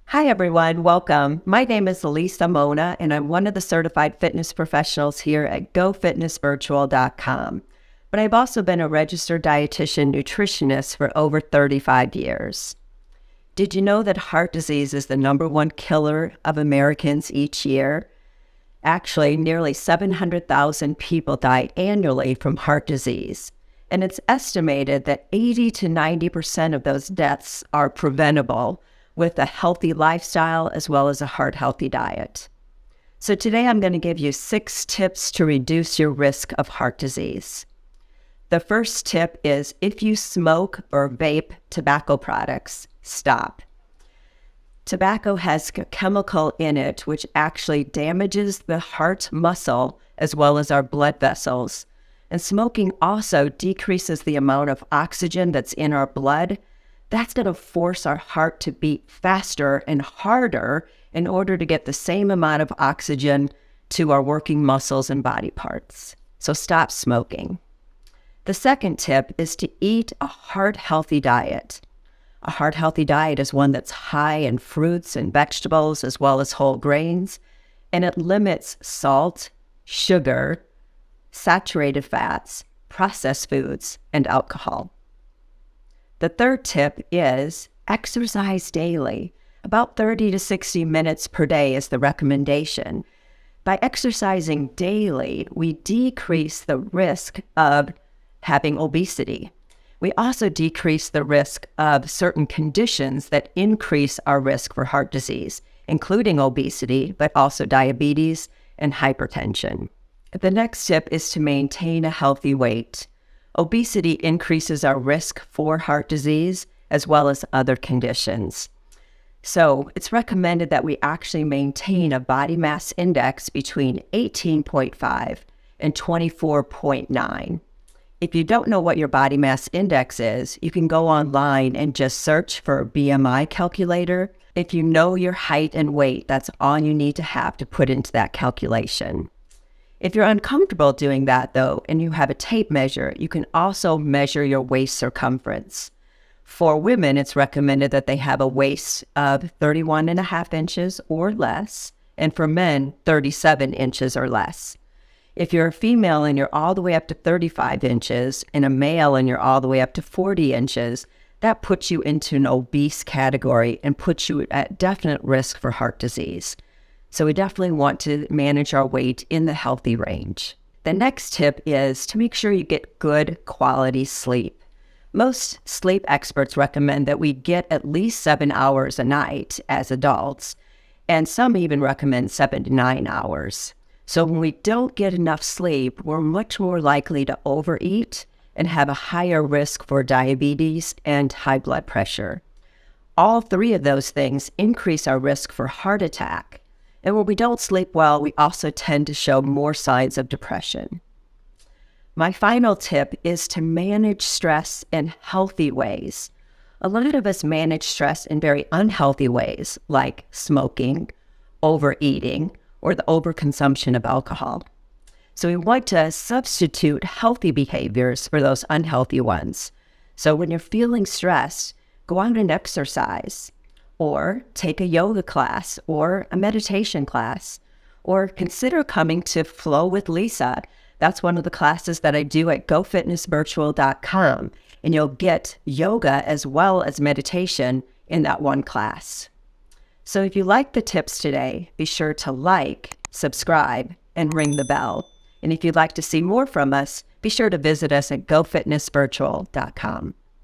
Hi, everyone. Welcome. My name is Elisa Mona, and I'm one of the certified fitness professionals here at GOFitnessVirtual.com. But I've also been a registered dietitian nutritionist for over 35 years. Did you know that heart disease is the #1 killer of Americans each year? Actually, nearly 700,000 people die annually from heart disease. And it's estimated that 80 to 90% of those deaths are preventable with a healthy lifestyle as well as a heart-healthy diet. So today I'm going to give you 6 tips to reduce your risk of heart disease. The first tip is if you smoke or vape tobacco products, stop. Tobacco has a chemical in it which actually damages the heart muscle as well as our blood vessels. And smoking also decreases the amount of oxygen that's in our blood. That's going to force our heart to beat faster and harder in order to get the same amount of oxygen to our working muscles and body parts. So stop smoking. The second tip is to eat a heart-healthy diet. A heart-healthy diet is one that's high in fruits and vegetables as well as whole grains, and it limits salt, sugar, saturated fats, processed foods, and alcohol. The third tip is exercise daily. About 30 to 60 minutes per day is the recommendation. By exercising daily, we decrease the risk of having obesity. We also decrease the risk of certain conditions that increase our risk for heart disease, including obesity, but also diabetes and hypertension. The next tip is to maintain a healthy weight. Obesity increases our risk for heart disease as well as other conditions. So it's recommended that we actually maintain a body mass index between 18.5 and 24.9. If you don't know what your body mass index is, you can go online and just search for a BMI calculator. If you know your height and weight, that's all you need to have to put into that calculation. If you're uncomfortable doing that, though, and you have a tape measure, you can also measure your waist circumference. For women, it's recommended that they have a waist of 31.5 inches or less, and for men, 37 inches or less. If you're a female and you're all the way up to 35 inches, and a male and you're all the way up to 40 inches, that puts you into an obese category and puts you at definite risk for heart disease. So we definitely want to manage our weight in the healthy range. The next tip is to make sure you get good quality sleep. Most sleep experts recommend that we get at least 7 hours a night as adults, and some even recommend 7 to 9 hours. So when we don't get enough sleep, we're much more likely to overeat and have a higher risk for diabetes and high blood pressure. All 3 of those things increase our risk for heart attack. And when we don't sleep well, we also tend to show more signs of depression. My final tip is to manage stress in healthy ways. A lot of us manage stress in very unhealthy ways, like smoking, overeating, or the overconsumption of alcohol. So we want to substitute healthy behaviors for those unhealthy ones. So when you're feeling stressed, go out and exercise, or take a yoga class or a meditation class, or consider coming to Flow with Lisa. That's one of the classes that I do at GoFitnessVirtual.com, and you'll get yoga as well as meditation in that one class. So if you like the tips today, be sure to like, subscribe, and ring the bell. And if you'd like to see more from us, be sure to visit us at GoFitnessVirtual.com.